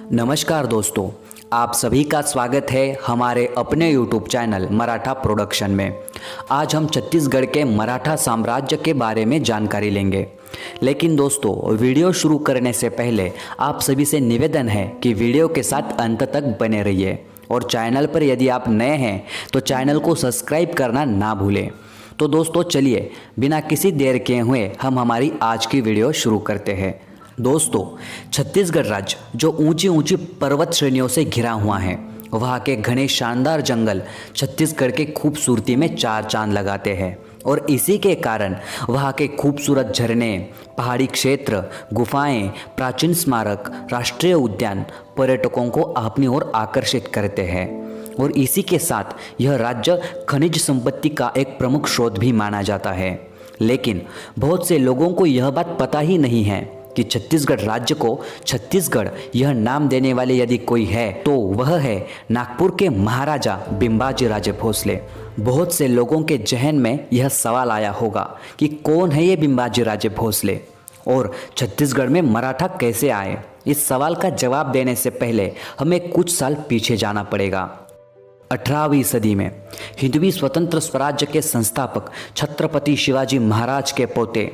नमस्कार दोस्तों, आप सभी का स्वागत है हमारे अपने YouTube चैनल मराठा प्रोडक्शन में। आज हम छत्तीसगढ़ के मराठा साम्राज्य के बारे में जानकारी लेंगे। लेकिन दोस्तों, वीडियो शुरू करने से पहले आप सभी से निवेदन है कि वीडियो के साथ अंत तक बने रहिए और चैनल पर यदि आप नए हैं तो चैनल को सब्सक्राइब करना ना भूलें। तो दोस्तों चलिए बिना किसी देर किए हुए हम हमारी आज की वीडियो शुरू करते हैं। दोस्तों, छत्तीसगढ़ राज्य जो ऊंची ऊंची पर्वत श्रेणियों से घिरा हुआ है, वहाँ के घने शानदार जंगल छत्तीसगढ़ के खूबसूरती में चार चांद लगाते हैं और इसी के कारण वहाँ के खूबसूरत झरने, पहाड़ी क्षेत्र, गुफाएं, प्राचीन स्मारक, राष्ट्रीय उद्यान पर्यटकों को अपनी ओर आकर्षित करते हैं। और इसी के साथ यह राज्य खनिज संपत्ति का एक प्रमुख स्रोत भी माना जाता है। लेकिन बहुत से लोगों को यह बात पता ही नहीं है कि छत्तीसगढ़ राज्य को छत्तीसगढ़ यह नाम देने वाले यदि कोई है तो वह है नागपुर के महाराजा बिंबाजी राजे भोसले। बहुत से लोगों के जहन में यह सवाल आया होगा कि कौन है ये बिंबाजी राजे भोसले और छत्तीसगढ़ में मराठा कैसे आए। इस सवाल का जवाब देने से पहले हमें कुछ साल पीछे जाना पड़ेगा। 18वीं सदी में हिंदवी स्वतंत्र स्वराज्य के संस्थापक छत्रपति शिवाजी महाराज के पोते,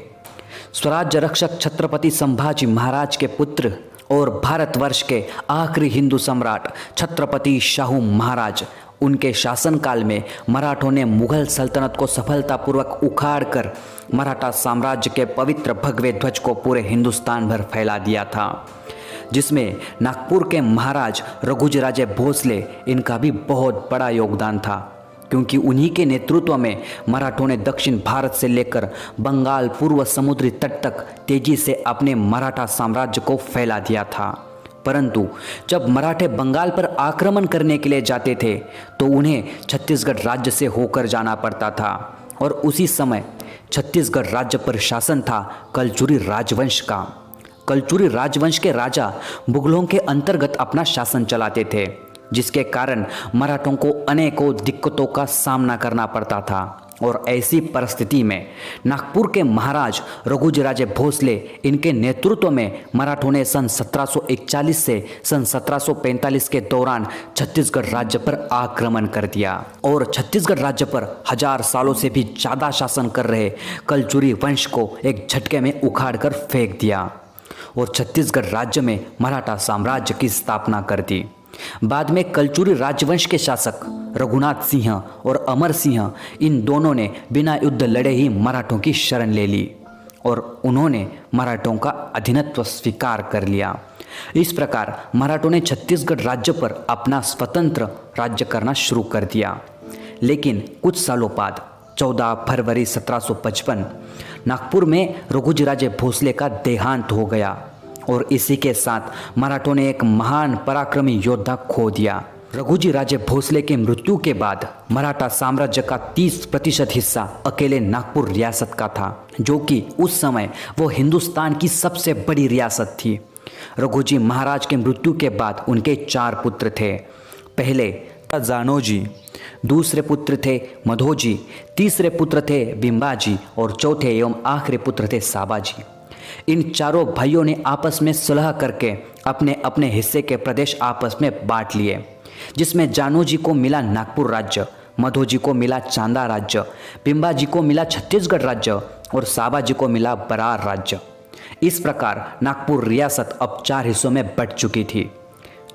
स्वराज्य रक्षक छत्रपति संभाजी महाराज के पुत्र और भारतवर्ष के आखिरी हिंदू सम्राट छत्रपति शाहू महाराज, उनके शासनकाल में मराठों ने मुगल सल्तनत को सफलतापूर्वक उखाड़कर मराठा साम्राज्य के पवित्र भगवे ध्वज को पूरे हिंदुस्तान भर फैला दिया था, जिसमें नागपुर के महाराज रघुजीराजे भोसले इनका भी बहुत बड़ा योगदान था, क्योंकि उन्हीं के नेतृत्व में मराठों ने दक्षिण भारत से लेकर बंगाल पूर्व समुद्री तट तक तेजी से अपने मराठा साम्राज्य को फैला दिया था। परंतु जब मराठे बंगाल पर आक्रमण करने के लिए जाते थे तो उन्हें छत्तीसगढ़ राज्य से होकर जाना पड़ता था और उसी समय छत्तीसगढ़ राज्य पर शासन था कलचुरी राजवंश का। कलचुरी राजवंश के राजा मुगलों के अंतर्गत अपना शासन चलाते थे, जिसके कारण मराठों को अनेकों दिक्कतों का सामना करना पड़ता था। और ऐसी परिस्थिति में नागपुर के महाराज रघुजीराजे भोसले इनके नेतृत्व में मराठों ने सन 1741 से सन 1745 के दौरान छत्तीसगढ़ राज्य पर आक्रमण कर दिया और छत्तीसगढ़ राज्य पर 1000 सालों से भी ज़्यादा शासन कर रहे कलचुरी वंश को एक झटके में उखाड़कर फेंक दिया और छत्तीसगढ़ राज्य में मराठा साम्राज्य की स्थापना कर दी। बाद में कलचुरी राजवंश के शासक रघुनाथ सिंह और अमर सिंह, इन दोनों ने बिना युद्ध लड़े ही मराठों की शरण ले ली और उन्होंने मराठों का अधीनत्व स्वीकार कर लिया। इस प्रकार मराठों ने छत्तीसगढ़ राज्य पर अपना स्वतंत्र राज्य करना शुरू कर दिया। लेकिन कुछ सालों बाद 14 फरवरी 1755 नागपुर में रघुजीराजे भोसले का देहांत हो गया और इसी के साथ मराठों ने एक महान पराक्रमी योद्धा खो दिया। रघुजीराजे भोसले के मृत्यु के बाद मराठा साम्राज्य का 30% हिस्सा अकेले नागपुर रियासत का था, जो कि उस समय वो हिंदुस्तान की सबसे बड़ी रियासत थी। रघुजी महाराज के मृत्यु के बाद उनके 4 पुत्र थे। पहले जानोजी, दूसरे पुत्र थे मधोजी, तीसरे पुत्र थे बिंबाजी और चौथे एवं आखिरी पुत्र थे साबाजी। इन चारों भाइयों ने आपस में सुलह करके अपने अपने हिस्से के प्रदेश आपस में बांट लिए, जिसमें जानोजी को मिला नागपुर राज्य, मधोजी को मिला चांदा राज्य, बिंबाजी को मिला छत्तीसगढ़ राज्य और साबाजी को मिला बरार राज्य। इस प्रकार नागपुर रियासत अब 4 हिस्सों में बंट चुकी थी।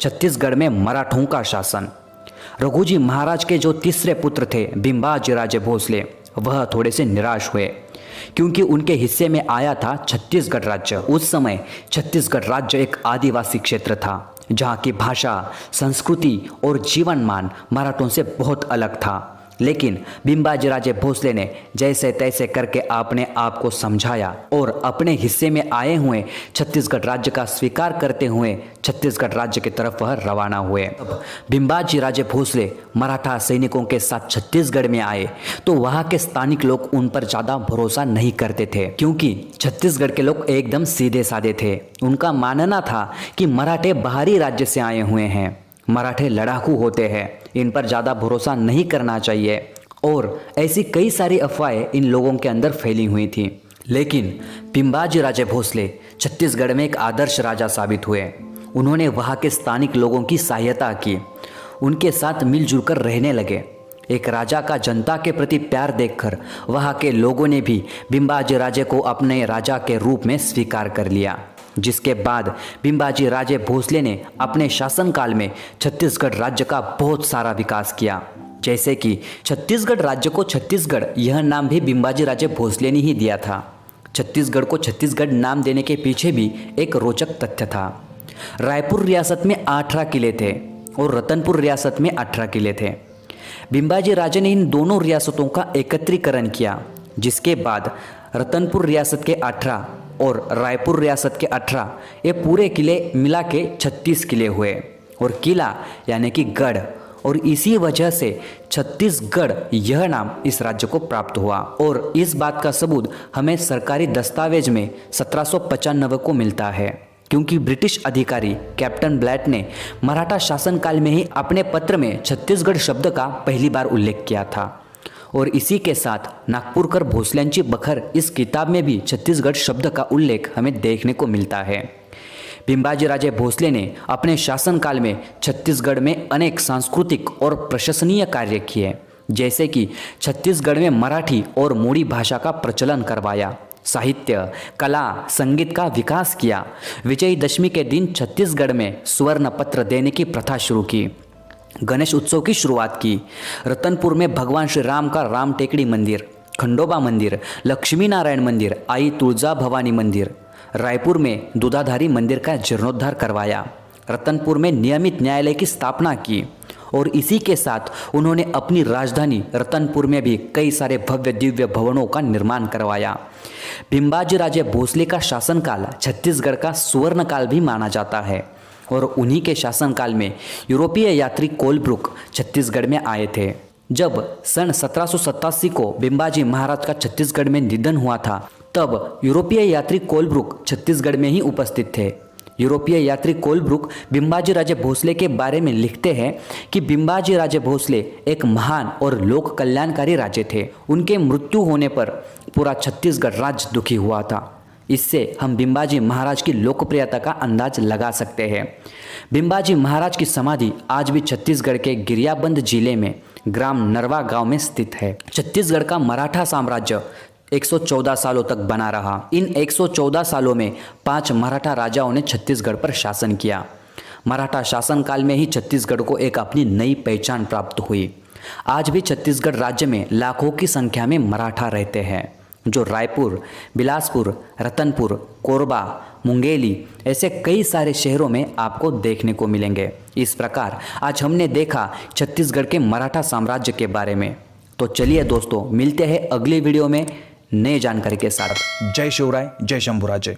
छत्तीसगढ़ में मराठों का शासन। रघुजी महाराज के जो तीसरे पुत्र थे बिंबाजी राजे भोसले, वह थोड़े से निराश हुए क्योंकि उनके हिस्से में आया था छत्तीसगढ़ राज्य। उस समय छत्तीसगढ़ राज्य एक आदिवासी क्षेत्र था, जहाँ की भाषा, संस्कृति और जीवन मान मराठों से बहुत अलग था। लेकिन बिंबाजी राजे भोसले ने जैसे तैसे करके अपने आप को समझाया और अपने हिस्से में आए हुए छत्तीसगढ़ राज्य का स्वीकार करते हुए छत्तीसगढ़ राज्य की तरफ वह रवाना हुए। अब बिंबाजी राजे भोसले मराठा सैनिकों के साथ छत्तीसगढ़ में आए तो वहाँ के स्थानिक लोग उन पर ज़्यादा भरोसा नहीं करते थे, क्योंकि छत्तीसगढ़ के लोग एकदम सीधे साधे थे। उनका मानना था कि मराठे बाहरी राज्य से आए हुए हैं, मराठे लड़ाकू होते हैं, इन पर ज़्यादा भरोसा नहीं करना चाहिए और ऐसी कई सारी अफवाहें इन लोगों के अंदर फैली हुई थी। लेकिन बिंबाजी राजे भोसले छत्तीसगढ़ में एक आदर्श राजा साबित हुए उन्होंने वहाँ के स्थानिक लोगों की सहायता की, उनके साथ मिलजुल कर रहने लगे। एक राजा का जनता के प्रति प्यार देखकर वहाँ के लोगों ने भी बिंबाजी राजे को अपने राजा के रूप में स्वीकार कर लिया, जिसके बाद बिंबाजी राजे भोसले ने अपने शासनकाल में छत्तीसगढ़ राज्य का बहुत सारा विकास किया। जैसे कि छत्तीसगढ़ राज्य को छत्तीसगढ़ यह नाम भी बिंबाजी राजे भोसले ने ही दिया था। छत्तीसगढ़ को छत्तीसगढ़ नाम देने के पीछे भी एक रोचक तथ्य था। रायपुर रियासत में 18 किले थे और रतनपुर रियासत में 18 किले थे। बिंबाजी राजे ने इन दोनों रियासतों का एकत्रीकरण किया, जिसके बाद रतनपुर रियासत के 18 और रायपुर रियासत के 18 ये पूरे किले मिला के 36 किले हुए और किला यानी कि गढ़, और इसी वजह से छत्तीसगढ़ यह नाम इस राज्य को प्राप्त हुआ। और इस बात का सबूत हमें सरकारी दस्तावेज में 1795 को मिलता है, क्योंकि ब्रिटिश अधिकारी कैप्टन ब्लैट ने मराठा शासनकाल में ही अपने पत्र में छत्तीसगढ़ शब्द का पहली बार उल्लेख किया था। और इसी के साथ नागपुरकर भोसल्यांची बखर इस किताब में भी छत्तीसगढ़ शब्द का उल्लेख हमें देखने को मिलता है। बिंबाजी राजे भोसले ने अपने शासनकाल में छत्तीसगढ़ में अनेक सांस्कृतिक और प्रशंसनीय कार्य किए, जैसे कि छत्तीसगढ़ में मराठी और मोड़ी भाषा का प्रचलन करवाया, साहित्य, कला, संगीत का विकास किया। विजयदशमी के दिन छत्तीसगढ़ में स्वर्ण पत्र देने की प्रथा शुरू की, गणेश उत्सव की शुरुआत की। रतनपुर में भगवान श्री राम का राम टेकड़ी मंदिर, खंडोबा मंदिर, लक्ष्मी नारायण मंदिर, आई तुलजा भवानी मंदिर। रायपुर में दूधाधारी मंदिर का जीर्णोद्धार करवाया। रतनपुर में नियमित न्यायालय की स्थापना की और इसी के साथ उन्होंने अपनी राजधानी रतनपुर में भी कई सारे भव्य दिव्य भवनों का निर्माण करवाया। बिंबाजी राजे भोसले का शासनकाल छत्तीसगढ़ का स्वर्ण काल भी माना जाता है और उन्हीं के शासनकाल में यूरोपीय यात्री कोलब्रुक छत्तीसगढ़ में आए थे। जब सन 1787 को बिंबाजी महाराज का छत्तीसगढ़ में निधन हुआ था, तब यूरोपीय यात्री कोलब्रुक छत्तीसगढ़ में ही उपस्थित थे। यूरोपीय यात्री कोलब्रुक बिंबाजी राजे भोसले के बारे में लिखते हैं कि बिंबाजी राजे भोसले एक महान और लोक कल्याणकारी राजे थे। उनके मृत्यु होने पर पूरा छत्तीसगढ़ राज्य दुखी हुआ था। इससे हम बिंबाजी महाराज की लोकप्रियता का अंदाज लगा सकते हैं। बिंबाजी महाराज की समाधि आज भी छत्तीसगढ़ के गिरियाबंद जिले में ग्राम नरवा गांव में स्थित है। छत्तीसगढ़ का मराठा साम्राज्य 114 सालों तक बना रहा। इन 114 सालों में 5 मराठा राजाओं ने छत्तीसगढ़ पर शासन किया। मराठा शासनकाल में ही छत्तीसगढ़ को एक अपनी नई पहचान प्राप्त हुई। आज भी छत्तीसगढ़ राज्य में लाखों की संख्या में मराठा रहते हैं, जो रायपुर, बिलासपुर, रतनपुर, कोरबा, मुंगेली ऐसे कई सारे शहरों में आपको देखने को मिलेंगे। इस प्रकार आज हमने देखा छत्तीसगढ़ के मराठा साम्राज्य के बारे में। तो चलिए दोस्तों, मिलते हैं अगली वीडियो में नए जानकारी के साथ। जय शिवराय, जय शंभूराजे।